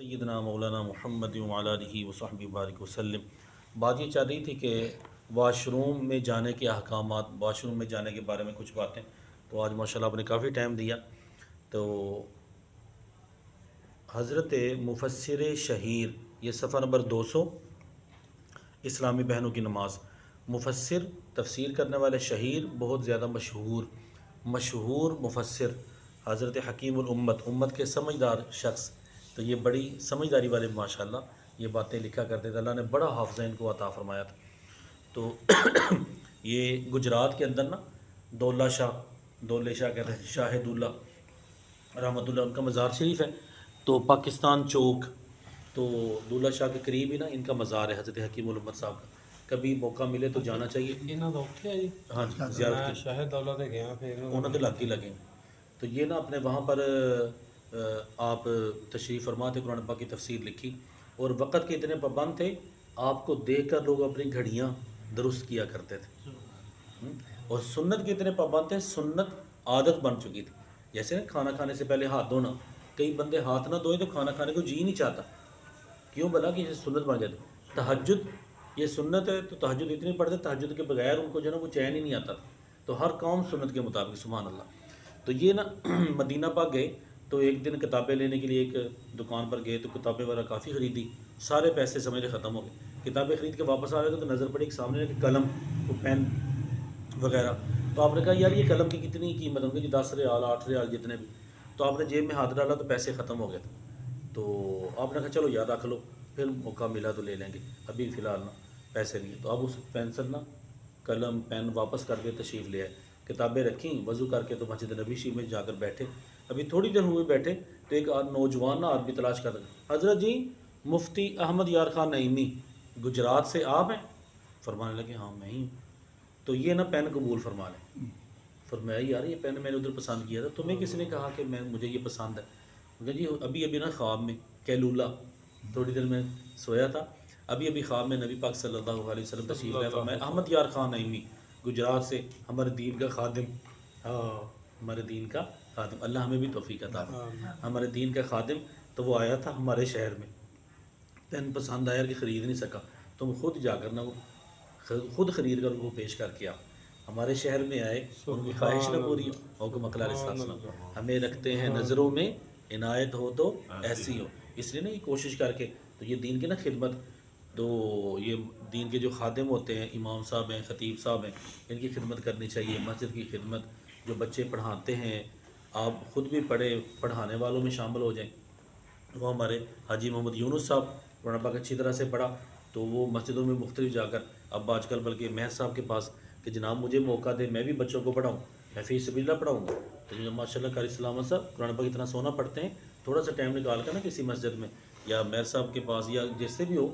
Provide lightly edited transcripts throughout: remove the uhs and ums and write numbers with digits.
سیدنا مولانا محمد وعلیٰ آلہ وصحبہ بارک وسلم۔ بات یہ چل رہی تھی کہ واش روم میں جانے کے احکامات، واش روم میں جانے کے بارے میں کچھ باتیں، تو آج ماشاءاللہ آپ نے کافی ٹائم دیا۔ تو حضرت مفسر شہیر، یہ صفحہ نمبر 200، اسلامی بہنوں کی نماز۔ مفسر تفسیر کرنے والے، شہیر بہت زیادہ مشہور مفسر حضرت حکیم الامت، امت کے سمجھدار شخص۔ تو یہ بڑی سمجھداری والے ماشاءاللہ یہ باتیں لکھا کرتے تھے، اللہ نے بڑا حافظہ ان کو عطا فرمایا تھا۔ تو یہ گجرات کے اندر نا دولہ شاہ کہتے ہیں، شاہد اللہ رحمۃ اللہ، ان کا مزار شریف ہے۔ تو پاکستان چوک، تو دولہ شاہ کے قریب ہی نا ان کا مزار ہے حضرت حکیم الامت صاحب کا۔ کبھی موقع ملے تو جانا چاہیے۔ انہاں دا اوتھے ہے جی؟ ہاں جی، زیارت میں کی شاہد دولہ تے گیا پھر انہوں نے لگ ہی لگے۔ تو یہ نا اپنے وہاں پر آپ تشریف فرما تھے، قرآن پاک کی تفسیر لکھی، اور وقت کے اتنے پابند تھے، آپ کو دیکھ کر لوگ اپنی گھڑیاں درست کیا کرتے تھے۔ اور سنت کے اتنے پابند تھے، سنت عادت بن چکی تھی۔ جیسے نا کھانا کھانے سے پہلے ہاتھ دھونا، کئی بندے ہاتھ نہ دھوئے تو کھانا کھانے کو جی نہیں چاہتا، کیوں بلا کہ یہ سنت بن جاتی۔ تہجد یہ سنت ہے، تو تہجد اتنی پڑھتے، تہجد کے بغیر ان کو جو ہے نا وہ چین ہی نہیں آتا تھا۔ تو ہر قوم سنت کے مطابق، سبحان اللہ۔ تو یہ نا مدینہ پاک گئے، تو ایک دن کتابیں لینے کے لیے ایک دکان پر گئے، تو کتابیں وغیرہ کافی خریدی، سارے پیسے سمجھ لے ختم ہو گئے۔ کتابیں خرید کے واپس آ رہے تھے تو نظر پڑی ایک سامنے کہ قلم، وہ پین وغیرہ۔ تو آپ نے کہا یار یہ قلم کی کتنی قیمت ہوگی؟ جی 10 ریال 8 ریال جتنے بھی۔ تو آپ نے جیب میں ہاتھ ڈالا تو پیسے ختم ہو گئے تھے۔ تو آپ نے کہا چلو یاد رکھ لو، پھر موقع ملا تو لے لیں گے، ابھی فی الحال نا پیسے نہیں ہیں۔ تو اب اس پینسل نا قلم پین واپس کر کے تشریف لے آئے، کتابیں رکھیں، وضو کر کے تو مسجد نبی شریف میں جا کر بیٹھے۔ ابھی تھوڑی دیر ہوئے بیٹھے تو ایک نوجوان نا آدمی تلاش کر رہا، حضرت جی مفتی احمد یار خان نعیمی گجرات سے آپ ہیں؟ فرمانے لگے ہاں میں ہی ہوں۔ تو یہ نا پین قبول فرما لیں۔ فرمایا یار یہ پین میں نے ادھر پسند کیا تھا، تمہیں کس نے کہا کہ مجھے یہ پسند ہے؟ کہ جی ابھی نا خواب میں کیلولہ، تھوڑی دیر میں سویا تھا، ابھی خواب میں نبی پاک صلی اللہ علیہ وسلم تشریف لائے، فرمایا احمد یار خان نعیمی گجرات سے، ہمارے دین کا خادم، ہمارے دین کا خادم، اللہ ہمیں بھی توفیق عطا فرمائے، ہمارے دین کا خادم۔ تو وہ آیا تھا ہمارے شہر میں، پین پسند آیا کہ خرید نہیں سکا، تم خود جا کر نا وہ خود خرید کر ان کو پیش کر کے آؤ۔ ہمارے شہر میں آئے، ان کی خواہش نہ پوری ہو، حکم اقلا علیہ السلام، ہمیں رکھتے ہیں نظروں میں، عنایت ہو تو ایسی ہو۔ اس لیے نا یہ کوشش کر کے، تو یہ دین کی نا خدمت، تو یہ دین کے جو خادم ہوتے ہیں، امام صاحب ہیں، خطیب صاحب ہیں، ان کی خدمت کرنی چاہیے، مسجد کی خدمت، جو بچے پڑھاتے ہیں، آپ خود بھی پڑھیں، پڑھانے والوں میں شامل ہو جائیں۔ وہ ہمارے حاجی محمد یونس صاحب قرآن پاک اچھی طرح سے پڑھا، تو وہ مسجدوں میں مختلف جا کر، اب آج کل بلکہ مہر صاحب کے پاس کہ جناب مجھے موقع دے میں بھی بچوں کو پڑھاؤں، میں فی سبیل اللہ پڑھاؤں گا۔ تو جو ماشاء اللہ قاری سلامت صاحب قرآن پاک اتنا سونا پڑھتے ہیں، تھوڑا سا ٹائم نکال کر نا کسی مسجد میں یا مہر صاحب کے پاس یا جس سے بھی ہو،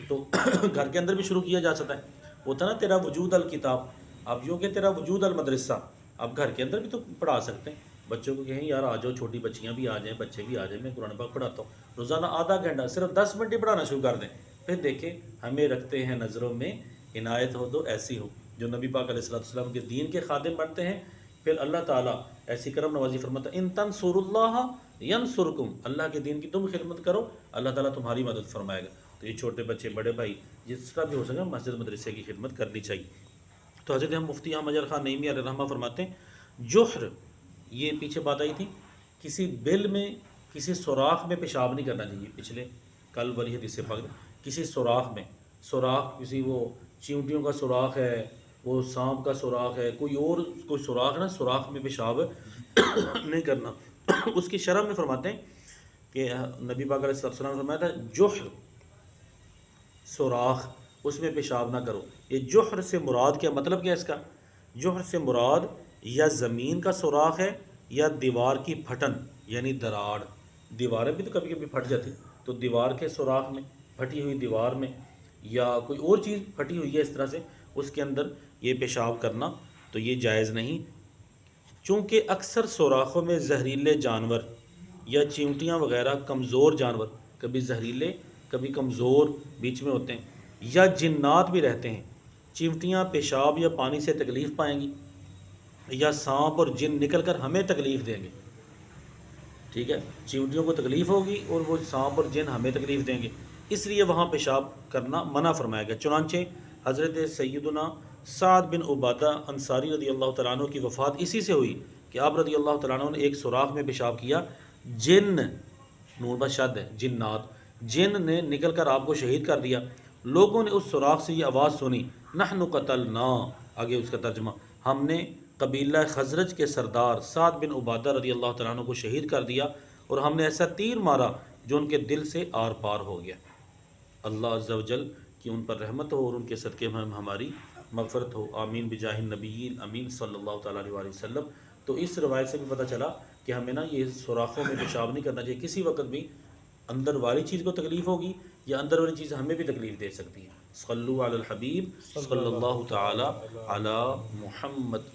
تو گھر کے اندر بھی شروع کیا جا سکتا ہے۔ ہوتا نا تیرا وجود الکتاب، اب یوں کہ تیرا وجود المدرسہ، اب گھر کے اندر بھی تو پڑھا سکتے ہیں۔ بچوں کو کہیں یار آ جاؤ، چھوٹی بچیاں بھی آ جائیں، بچے بھی آ جائیں، میں قرآن پاک پڑھاتا ہوں، روزانہ آدھا گھنٹہ، صرف 10 منٹ ہی پڑھانا شروع کر دیں، پھر دیکھیں ہمیں رکھتے ہیں نظروں میں، عنایت ہو تو ایسی ہو۔ جو نبی پاک علیہ السلام کے دین کے خادم بنتے ہیں، پھر اللہ تعالیٰ ایسی کرم نوازی فرماتا ہے، ان تنصروا اللہ ینصرکم، اللہ کے دین کی تم خدمت کرو، اللہ تعالیٰ تمہاری مدد فرمائے گا۔ تو یہ چھوٹے بچے، بڑے بھائی، جس طرح بھی ہو سکے مسجد مدرسے کی خدمت کرنی چاہیے۔ تو حضرت ہم مفتی احمد یار خان نعیمی علیہ رحمہ فرماتے ہیں، جوہر، یہ پیچھے بات آئی تھی، کسی بل میں، کسی سوراخ میں پیشاب نہیں کرنا چاہیے، پچھلے کل والی حدیث سے پاک، کسی سوراخ میں، سوراخ کسی وہ چیونٹیوں کا سوراخ ہے، وہ سانپ کا سوراخ ہے، کوئی اور کوئی سوراخ نا، سوراخ میں پیشاب نہیں کرنا۔ اس کی شرح میں فرماتے ہیں کہ نبی پاک علیہ السلام نے فرمایا تھا جوہر، سوراخ، اس میں پیشاب نہ کرو۔ یہ جوہر سے مراد کیا، مطلب کیا اس کا؟ جوہر سے مراد یا زمین کا سوراخ ہے یا دیوار کی پھٹن یعنی دراڑ، دیواریں بھی تو کبھی کبھی پھٹ جاتی، تو دیوار کے سوراخ میں، پھٹی ہوئی دیوار میں، یا کوئی اور چیز پھٹی ہوئی ہے اس طرح سے، اس کے اندر یہ پیشاب کرنا تو یہ جائز نہیں، چونکہ اکثر سوراخوں میں زہریلے جانور یا چیونٹیاں وغیرہ، کمزور جانور، کبھی زہریلے کبھی کمزور بیچ میں ہوتے ہیں، یا جنات بھی رہتے ہیں۔ چیونٹیاں پیشاب یا پانی سے تکلیف پائیں گی، یا سانپ اور جن نکل کر ہمیں تکلیف دیں گے۔ ٹھیک ہے، چیونٹیوں کو تکلیف ہوگی اور وہ سانپ اور جن ہمیں تکلیف دیں گے، اس لیے وہاں پیشاب کرنا منع فرمایا گیا۔ چنانچہ حضرت سیدنا سعد بن عبادہ انصاری رضی اللہ تعالیٰ عنہ کی وفات اسی سے ہوئی کہ آپ رضی اللہ تعالیٰ عنہ نے ایک سوراخ میں پیشاب کیا، جن نون بشد ہے جنات، جن نے نکل کر آپ کو شہید کر دیا۔ لوگوں نے اس سوراخ سے یہ آواز سنی، نحن قتلنا، آگے اس کا ترجمہ، ہم نے قبیلہ خزرج کے سردار سعد بن عبادہ رضی اللہ تعالیٰ عنہ کو شہید کر دیا، اور ہم نے ایسا تیر مارا جو ان کے دل سے آر پار ہو گیا۔ اللہ عز و جل کی ان پر رحمت ہو اور ان کے صدقے میں ہماری مغفرت ہو، آمین بجاہ النبی امین صلی اللہ تعالیٰ علیہ وآلہ وسلم۔ تو اس روایت سے بھی پتہ چلا کہ ہمیں نا یہ سوراخوں میں پیشاب نہیں کرنا چاہیے، کسی وقت بھی اندر والی چیز کو تکلیف ہوگی یا اندر والی چیز ہمیں بھی تکلیف دے سکتی ہے۔ صلو علی الحبیب صلی اللہ تعالی علی محمد۔